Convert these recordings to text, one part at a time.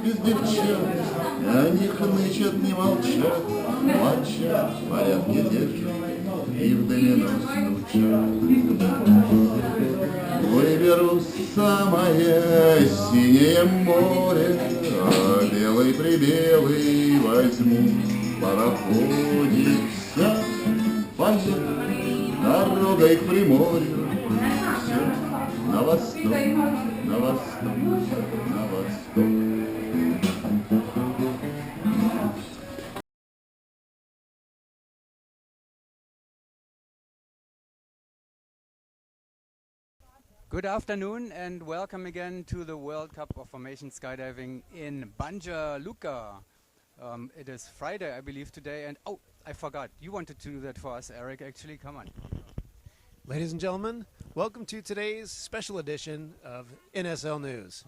без девчат, они хнычат, не молчат, молчат, в порядке держат и в домино стучат. Выберу самое синее море, а белый-прибелый возьму пароходик. Вся поеду дорогой к Приморью, все на восток, на восток, на восток. Good afternoon and welcome again to the World Cup of Formation Skydiving in Banja, Luka. It is Friday, I believe, today, and oh, I forgot. You wanted to do that for us, Eric, actually. Come on. Ladies and gentlemen, welcome to today's special edition of NSL News.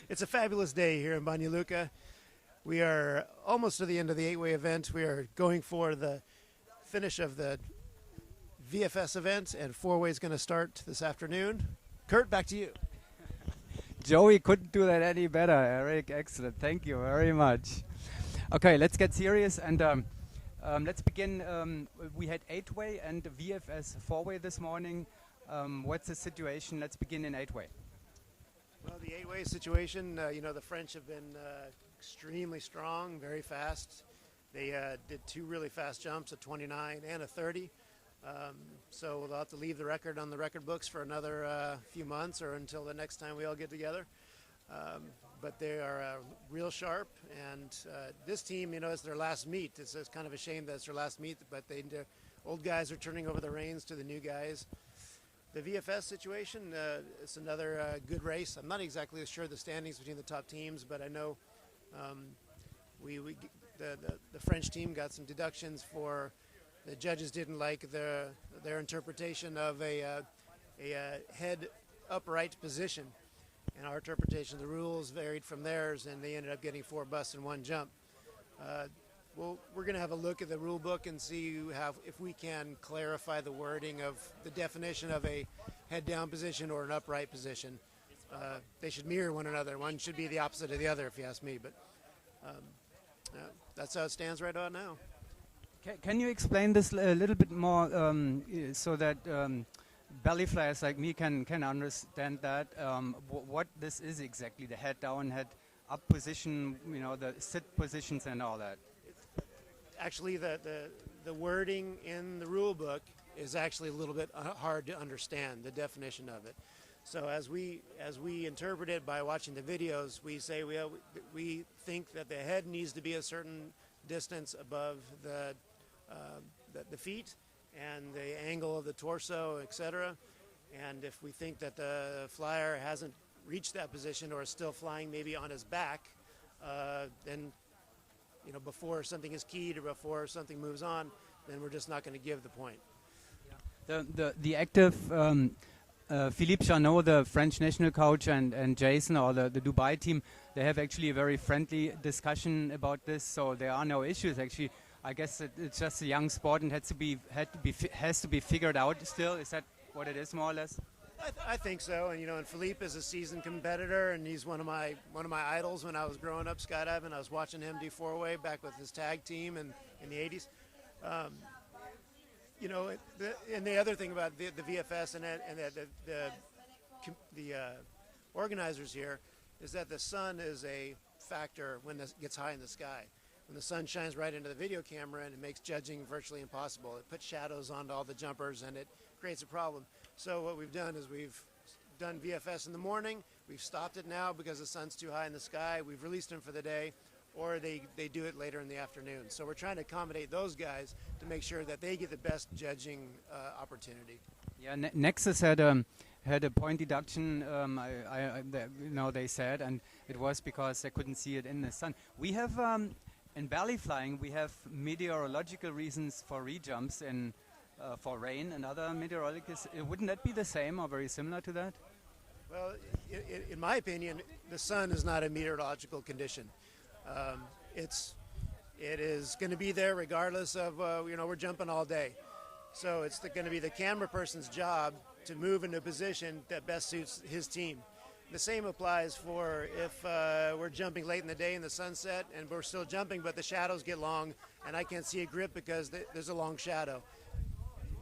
It's a fabulous day here in Banja Luka. We are almost to the end of the 8-way event. We are going for the finish of the VFS event, and 4-way is going to start this afternoon. Kurt, back to you. Joey couldn't do that any better, Eric. Excellent. Thank you very much. Okay, let's get serious and let's begin. We had 8-way and VFS 4-way this morning. What's the situation? Let's begin in 8-way. Well, the 8-way situation, the French have been extremely strong, very fast. They did 2 really fast jumps, a 29 and a 30. So they'll have to leave the record on the record books for another few months or until the next time we all get together. But they are real sharp, and this team, it's their last meet. It's kind of a shame that it's their last meet, but the old guys are turning over the reins to the new guys. The VFS situation, it's another good race. I'm not exactly sure of the standings between the top teams, but I know the French team got some deductions for the judges didn't like their interpretation of a head upright position. And our interpretation of the rules varied from theirs, and they ended up getting 4 busts in 1 jump. Well, we're going to have a look at the rule book and see if we can clarify the wording of the definition of a head down position or an upright position. They should mirror one another. One should be the opposite of the other, if you ask me. But that's how it stands right on now. Can you explain this a little bit more so that belly flyers like me can understand that what this is exactly, the head down, head up position, the sit positions and all that? Actually, the wording in the rule book is actually a little bit hard to understand, the definition of it. So as we interpret it by watching the videos, we say we think that the head needs to be a certain distance above the feet and the angle of the torso, etc. And if we think that the flyer hasn't reached that position or is still flying maybe on his back, then before something is keyed or before something moves on, then we're just not going to give the point. The active Philippe Janot, the French national coach, and Jason, or the Dubai team, they have actually a very friendly discussion about this, so there are no issues actually. I guess it's just a young sport and has to be figured out still. Is that what it is, more or less? I think so, and Philippe is a seasoned competitor, and he's one of my idols. When I was growing up skydiving, I was watching him do 4-way back with his tag team in the 80s. And the other thing about the VFS and the organizers here is that the sun is a factor when it gets high in the sky. When the sun shines right into the video camera, and it makes judging virtually impossible. It puts shadows onto all the jumpers, and it creates a problem. So what we've done is we've done VFS in the morning. We've stopped it now because the sun's too high in the sky. We've released them for the day, or they do it later in the afternoon. So we're trying to accommodate those guys to make sure that they get the best judging opportunity. Yeah, Nexus had a point deduction, they said, and it was because they couldn't see it in the sun. We have, in belly flying, we have meteorological reasons for rejumps for rain and other meteorological. Wouldn't that be the same or very similar to that? Well, in my opinion, the sun is not a meteorological condition. It is going to be there regardless of, we're jumping all day. So it's going to be the camera person's job to move into a position that best suits his team. The same applies for if we're jumping late in the day in the sunset and we're still jumping, but the shadows get long and I can't see a grip because there's a long shadow.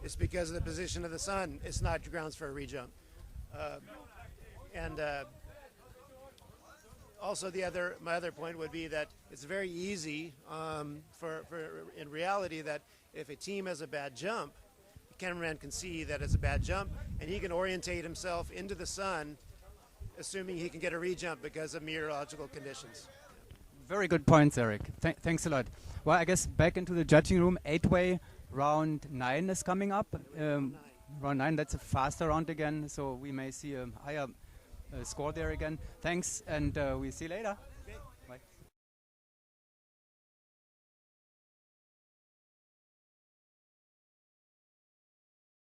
It's because of the position of the sun. It's not grounds for a rejump. And also my other point would be that it's very easy for in reality that if a team has a bad jump, the cameraman can see that it's a bad jump and he can orientate himself into the sun, assuming he can get a rejump because of meteorological conditions. Very good points, Eric. Thanks a lot. Well, I guess back into the judging room, 8-way round 9 is coming up. Round 9, that's a faster round again, so we may see a higher score there again. Thanks, and we'll see you later.